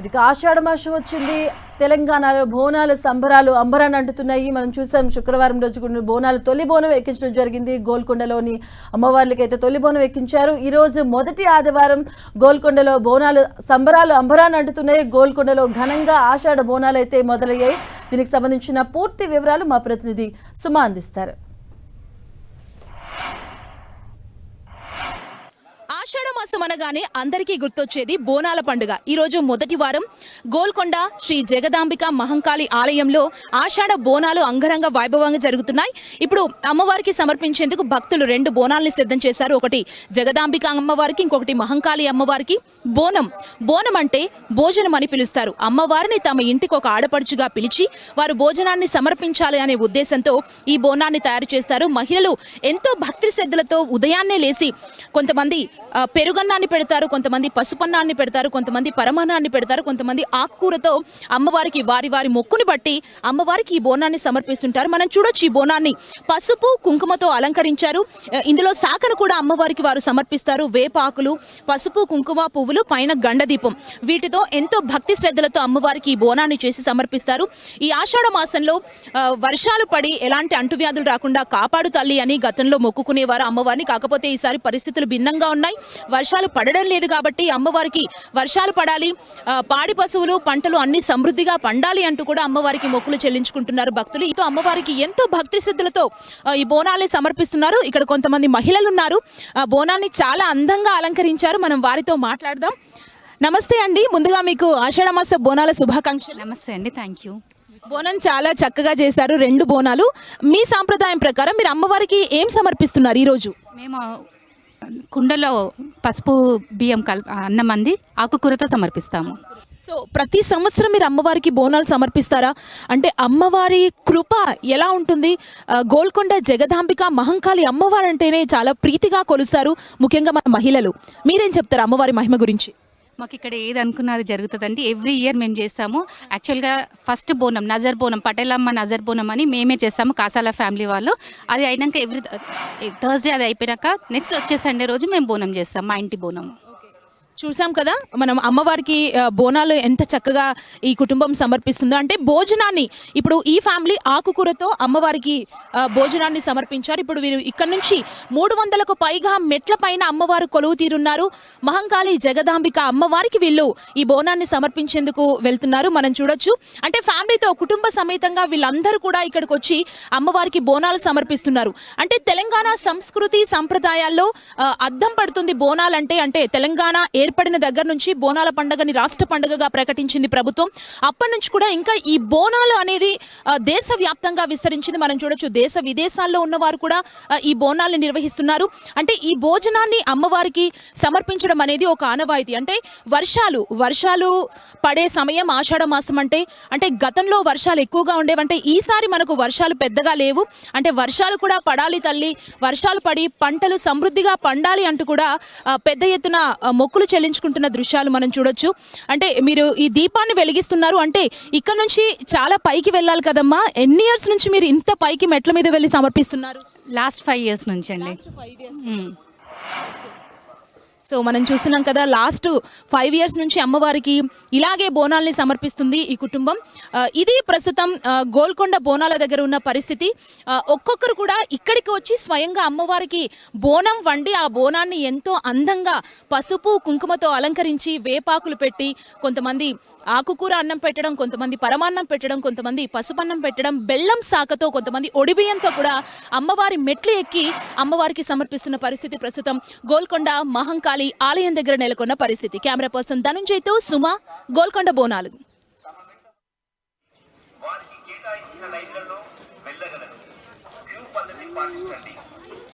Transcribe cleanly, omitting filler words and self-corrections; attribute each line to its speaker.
Speaker 1: ఇది ఆషాఢ మాసం వచ్చింది. తెలంగాణలో బోనాల సంబరాలు అంబరాన్ని అంటున్నాయి. మనం చూసాం శుక్రవారం రోజు బోనాలు తొలి బోనం ఎక్కించడం జరిగింది. గోల్కొండలోని అమ్మవార్లకి అయితే తొలి బోనం ఎక్కించారు. ఈ రోజు మొదటి ఆదివారం గోల్కొండలో బోనాలు సంబరాలు అంబరాన్ని అంటున్నాయి. గోల్కొండలో ఘనంగా ఆషాఢ బోనాలు అయితే మొదలయ్యాయి. దీనికి సంబంధించిన పూర్తి వివరాలు మా ప్రతినిధి సుమా అందిస్తారు.
Speaker 2: ఆషాఢ మాసం అనగానే అందరికీ గుర్తొచ్చేది బోనాల పండుగ. ఈరోజు మొదటి వారం గోల్కొండ శ్రీ జగదాంబిక మహంకాళి ఆలయంలో ఆషాఢ బోనాలు అంగరంగ వైభవంగా జరుగుతున్నాయి. ఇప్పుడు అమ్మవారికి సమర్పించేందుకు భక్తులు 2 బోనాల్ని సిద్ధం చేశారు. ఒకటి జగదాంబిక అమ్మవారికి, ఇంకొకటి మహంకాళి అమ్మవారికి. బోనం అంటే భోజనం అని పిలుస్తారు. అమ్మవారిని తమ ఇంటికి ఒక ఆడపడుచుగా పిలిచి వారు భోజనాన్ని సమర్పించాలి అనే ఉద్దేశంతో ఈ బోనాన్ని తయారు చేస్తారు. మహిళలు ఎంతో భక్తి శ్రద్ధలతో ఉదయాన్నే లేచి కొంతమంది పెరుగన్నాన్ని పెడతారు, కొంతమంది పసుపన్నాన్ని పెడతారు, కొంతమంది పరమాన్నాన్ని పెడతారు, కొంతమంది ఆకుకూరతో అమ్మవారికి వారి వారి మొక్కుని బట్టి అమ్మవారికి ఈ బోనాన్ని సమర్పిస్తుంటారు. మనం చూడొచ్చు, ఈ బోనాన్ని పసుపు కుంకుమతో అలంకరించారు. ఇందులో శాఖను కూడా అమ్మవారికి వారు సమర్పిస్తారు. వేపాకులు, పసుపు కుంకుమ పువ్వులు, పైన గండదీపం, వీటితో ఎంతో భక్తి శ్రద్ధలతో అమ్మవారికి ఈ బోనాన్ని చేసి సమర్పిస్తారు. ఈ ఆషాఢ మాసంలో వర్షాలు పడి ఎలాంటి అంటువ్యాధులు రాకుండా కాపాడు తల్లి అని గతంలో మొక్కుకునేవారు అమ్మవారిని. కాకపోతే ఈసారి పరిస్థితులు భిన్నంగా ఉన్నాయి. వర్షాలు పడడం లేదు కాబట్టి అమ్మవారికి వర్షాలు పడాలి, పాడి పశువులు పంటలు అన్ని సమృద్ధిగా పండాలి అంటూ కూడా అమ్మవారికి మొక్కులు చెల్లించుకుంటున్నారు భక్తులు. ఇతో అమ్మవారికి ఎంతో భక్తి శ్రద్ధలతో ఈ బోనాల్ని సమర్పిస్తున్నారు. ఇక్కడ కొంతమంది మహిళలు ఉన్నారు, బోనాన్ని చాలా అందంగా అలంకరించారు. మనం వారితో మాట్లాడదాం. నమస్తే అండి, ముందుగా మీకు ఆషాఢ మాస బోనాల శుభాకాంక్షలు.
Speaker 3: నమస్తే అండి, థ్యాంక్ యూ.
Speaker 2: బోనం చాలా చక్కగా చేశారు, 2 బోనాలు. మీ సాంప్రదాయం ప్రకారం మీరు అమ్మవారికి ఏం సమర్పిస్తున్నారు ఈరోజు?
Speaker 3: మేము కుండలో పసుపు బియ్యం అన్నం అంది ఆకుకూరతో సమర్పిస్తాము.
Speaker 2: సో ప్రతి సంవత్సరం మీరు అమ్మవారికి బోనాలు సమర్పిస్తారా? అంటే అమ్మవారి కృప ఎలా ఉంటుంది? గోల్కొండ జగదాంబిక మహంకాళి అమ్మవారు అంటేనే చాలా ప్రీతిగా కొలుస్తారు, ముఖ్యంగా మన మహిళలు. మీరేం చెప్తారు అమ్మవారి మహిమ గురించి?
Speaker 3: మాకు ఇక్కడ ఏది అనుకున్నది జరుగుతుందండి. ఎవ్రీ ఇయర్ మేము చేస్తాము. యాక్చువల్గా ఫస్ట్ బోనం నజర్ బోనం, పటేలమ్మ నజర్ బోనం అని మేమే చేస్తాము, కాసాల ఫ్యామిలీ వాళ్ళు. అది అయినాక ఎవ్రీ థర్స్డే అది అయిపోయినాక నెక్స్ట్ వచ్చే సండే రోజు మేము బోనం చేస్తాం, మా ఇంటి బోనం.
Speaker 2: చూసాం కదా మనం అమ్మవారికి బోనాలు ఎంత చక్కగా ఈ కుటుంబం సమర్పిస్తుందో. అంటే భోజనాన్ని ఇప్పుడు ఈ ఫ్యామిలీ ఆకుకూరతో అమ్మవారికి భోజనాన్ని సమర్పించారు. ఇప్పుడు వీరు ఇక్కడ నుంచి 300కు పైగా మెట్ల పైన అమ్మవారు కొలువు తీరున్నారు. మహంకాళి జగదాంబిక అమ్మవారికి వీళ్ళు ఈ బోనాన్ని సమర్పించేందుకు వెళ్తున్నారు. మనం చూడొచ్చు, అంటే ఫ్యామిలీతో కుటుంబ సమేతంగా వీళ్ళందరూ కూడా ఇక్కడికి వచ్చి అమ్మవారికి బోనాలు సమర్పిస్తున్నారు. అంటే తెలంగాణ సంస్కృతి సంప్రదాయాల్లో అద్దం పడుతుంది బోనాలంటే. అంటే తెలంగాణ ఏర్పడిన దగ్గర నుంచి బోనాల పండుగని రాష్ట్ర పండుగగా ప్రకటించింది ప్రభుత్వం. అప్పటి నుంచి కూడా ఇంకా ఈ బోనాలు అనేది దేశవ్యాప్తంగా విస్తరించింది. మనం చూడొచ్చు, దేశ విదేశాల్లో ఉన్నవారు కూడా ఈ బోనాలను నిర్వహిస్తున్నారు. అంటే ఈ భోజనాన్ని అమ్మవారికి సమర్పించడం అనేది ఒక ఆనవాయితీ. అంటే వర్షాలు పడే సమయం ఆషాఢ మాసం అంటే గతంలో వర్షాలు ఎక్కువగా ఉండేవంటే ఈసారి మనకు వర్షాలు పెద్దగా లేవు. అంటే వర్షాలు కూడా పడాలి తల్లి, వర్షాలు పడి పంటలు సమృద్ధిగా పండాలి అంటూ కూడా పెద్ద ఎత్తున మొక్కులు చెల్లించుకుంటున్న దృశ్యాలు మనం చూడొచ్చు. అంటే మీరు ఈ దీపాన్ని వెలిగిస్తున్నారు, అంటే ఇక్కడ నుంచి చాలా పైకి వెళ్ళాలి కదమ్మా. ఎన్ని ఇయర్స్ నుంచి మీరు ఇంత పైకి మెట్ల మీద వెళ్ళి సమర్పిస్తున్నారు?
Speaker 3: లాస్ట్ 5 years నుంచి అండి.
Speaker 2: సో మనం చూస్తున్నాం కదా, లాస్ట్ 5 years నుంచి అమ్మవారికి ఇలాగే బోనాల్ని సమర్పిస్తుంది ఈ కుటుంబం. ఇది ప్రస్తుతం గోల్కొండ బోనాల దగ్గర ఉన్న పరిస్థితి. ఒక్కొక్కరు కూడా ఇక్కడికి వచ్చి స్వయంగా అమ్మవారికి బోనం వండి ఆ బోనాన్ని ఎంతో అందంగా పసుపు కుంకుమతో అలంకరించి వేపాకులు పెట్టి, కొంతమంది ఆకుకూర అన్నం పెట్టడం, కొంతమంది పరమాన్నం పెట్టడం, కొంతమంది పసుపన్నం పెట్టడం, బెల్లం శాఖతో, కొంతమంది ఒడిబియ్యంతో కూడా అమ్మవారి మెట్లు ఎక్కి అమ్మవారికి సమర్పిస్తున్న పరిస్థితి ప్రస్తుతం గోల్కొండ మహంకాళి ఆలయం దగ్గర నెలకొన్న పరిస్థితి. కెమెరా పర్సన్ ధనుంజయ్తో సుమా, గోల్కొండ బోనాలు.
Speaker 4: వారికి కేటాయించిన లైన్లలో వెళ్ళగలరు. క్యూ పద్ధతి పాటించండి.